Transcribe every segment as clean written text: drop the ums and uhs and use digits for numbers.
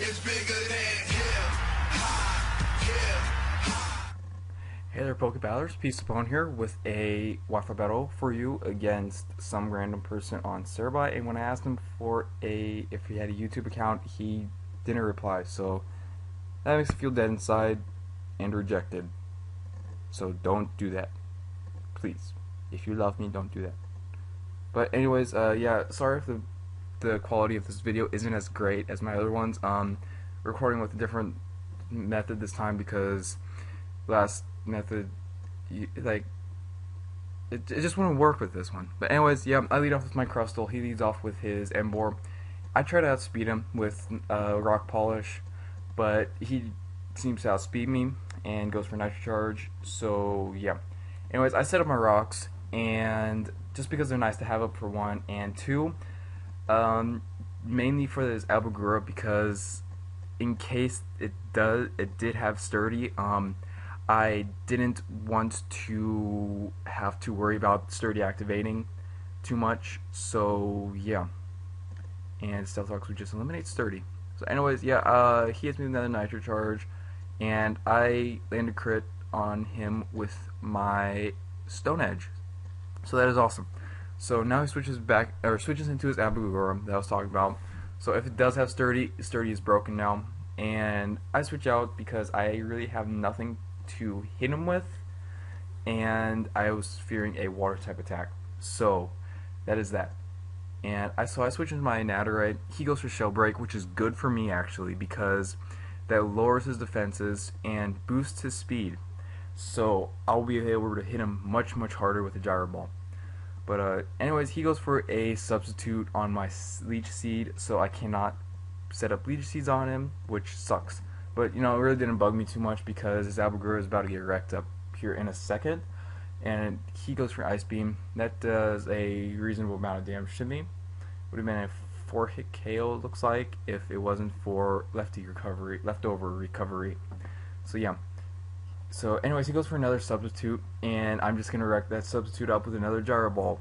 It's bigger than hip hop, hip hop. Hey there, Pokeballers. PieceOPWN here with a Wi-Fi battle for you against some random person on Cerebi. And when I asked him for if he had a YouTube account, he didn't reply. So that makes me feel dead inside and rejected. So don't do that, please. If you love me, don't do that. But anyways, yeah, sorry if the quality of this video isn't as great as my other ones. Recording with a different method this time because last method, like, it just wouldn't work with this one. But anyways, yeah, I lead off with my Crustle. He leads off with his Emboar. I try to outspeed him with Rock Polish, but he seems to outspeed me and goes for Nitro Charge. So yeah. Anyways, I set up my rocks, and just because they're nice to have up for one, and two, mainly for this Albagura because in case it did have sturdy, I didn't want to have to worry about sturdy activating too much. So yeah, and Stealth Rocks would just eliminate sturdy. So anyways, yeah, he hits me with another Nitro Charge, and I land a crit on him with my Stone Edge. So that is awesome. So now he switches into his Abagura that I was talking about. So if it does have sturdy, sturdy is broken now, and I switch out because I really have nothing to hit him with, and I was fearing a water type attack. So that is that. And I switch into my Nadirite. He goes for Shell Break, which is good for me actually because that lowers his defenses and boosts his speed. So I'll be able to hit him much harder with a Gyro Ball. But anyways, he goes for a substitute on my Leech Seed, so I cannot set up Leech Seeds on him, which sucks. But you know, it really didn't bug me too much because his Albagura is about to get wrecked up here in a second, and he goes for Ice Beam. That does a reasonable amount of damage to me. Would have been a 4-hit KO, it looks like, if it wasn't for leftover recovery. So yeah. So anyways, he goes for another substitute, and I'm just gonna wreck that substitute up with another Gyro Ball.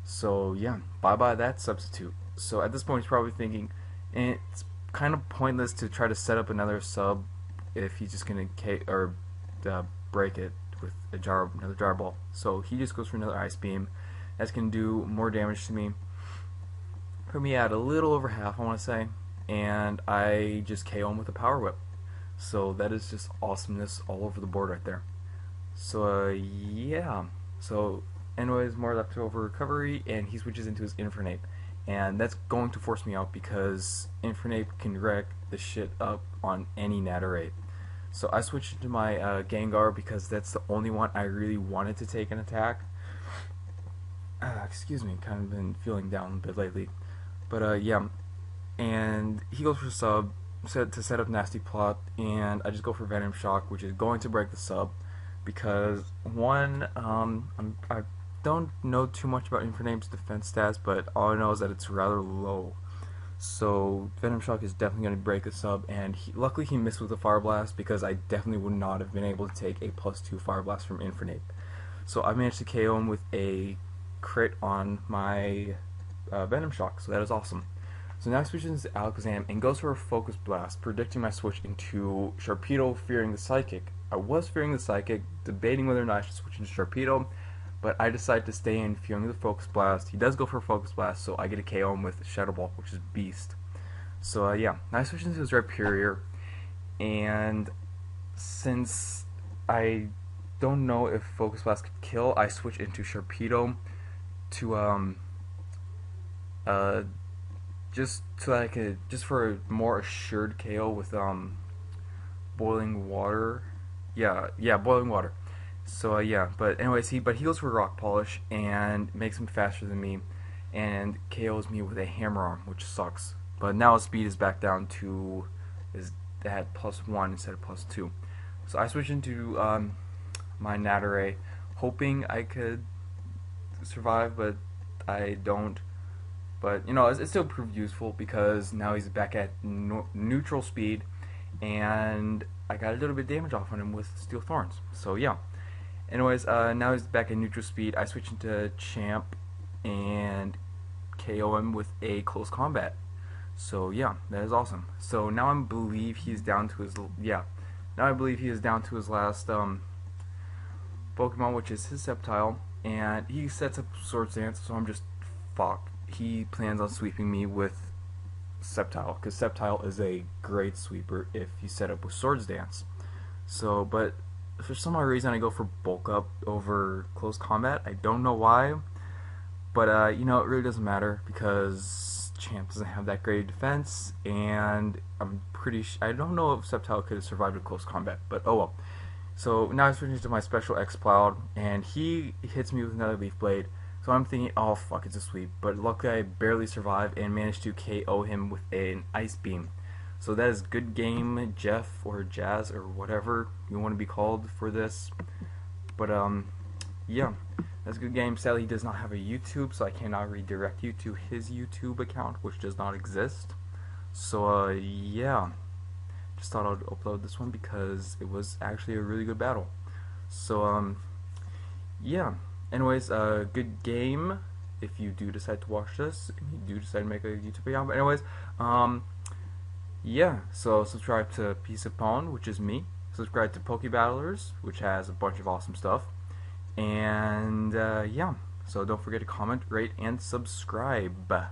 So yeah, bye bye that substitute. So at this point, he's probably thinking, it's kind of pointless to try to set up another sub if he's just gonna break it with another Gyro Ball. So he just goes for another Ice Beam. That's gonna do more damage to me. Put me at a little over half, I want to say, and I just KO him with a Power Whip. So that is just awesomeness all over the board right there. So yeah. So anyways, more leftover recovery, and he switches into his Infernape, and that's going to force me out because Infernape can wreck the shit up on any Nadirite. So I switched into my Gengar because that's the only one I really wanted to take an attack. Excuse me, kind of been feeling down a bit lately. But yeah, and he goes for sub to set up Nasty Plot, and I just go for Venom Shock, which is going to break the sub because one, I don't know too much about Infernape's defense stats, but all I know is that it's rather low. So Venom Shock is definitely going to break the sub, and luckily he missed with the Fire Blast because I definitely would not have been able to take a +2 Fire Blast from Infernape. So I managed to KO him with a crit on my Venom Shock, so that is awesome. So now he switches into Alakazam and goes for a Focus Blast, predicting my switch into Sharpedo, fearing the Psychic. I was fearing the Psychic, debating whether or not I should switch into Sharpedo, but I decided to stay in, fearing the Focus Blast. He does go for a Focus Blast, so I get a KO him with Shadow Ball, which is Beast. So yeah, now I switch into his Rhyperior, and since I don't know if Focus Blast could kill, I switch into Sharpedo to just so that I could, just for a more assured KO with boiling water. Yeah, boiling water. So yeah, but anyways, he goes for Rock Polish and makes him faster than me, and KOs me with a Hammer Arm, which sucks. But now his speed is back down to at +1 instead of +2. So I switch into my Nadirite, hoping I could survive, but I don't. But you know, it still proved useful because now he's back at neutral speed, and I got a little bit of damage off on him with Steel Thorns. So yeah. Anyways, now he's back at neutral speed. I switch into Champ and KO him with a Close Combat. So yeah, that is awesome. So now I believe he's down to his yeah. Now I believe he is down to his last Pokemon, which is his Sceptile, and he sets up Swords Dance. So I'm just fucked. He plans on sweeping me with Sceptile because Sceptile is a great sweeper if you set up with Swords Dance. So, but for some odd reason, I go for Bulk Up over Close Combat. I don't know why, but you know, it really doesn't matter because Champ doesn't have that great defense, and I'm pretty. I don't know if Sceptile could have survived a Close Combat, but oh well. So now I switch to my special X Cloud, and he hits me with another Leaf Blade. So I'm thinking, oh fuck, it's a sweep. But luckily I barely survived and managed to KO him with an Ice Beam. So that is good game, Jeff or Jazz or whatever you want to be called for this. But yeah, that's a good game. Sadly, he does not have a YouTube, so I cannot redirect you to his YouTube account, which does not exist. So yeah, just thought I'd upload this one because it was actually a really good battle. So yeah. Anyways, good game if you do decide to watch this and you do decide to make a YouTube account. But anyways, yeah, so subscribe to PieceOPWN, which is me. Subscribe to PokeBattlers, which has a bunch of awesome stuff. And yeah, so don't forget to comment, rate, and subscribe.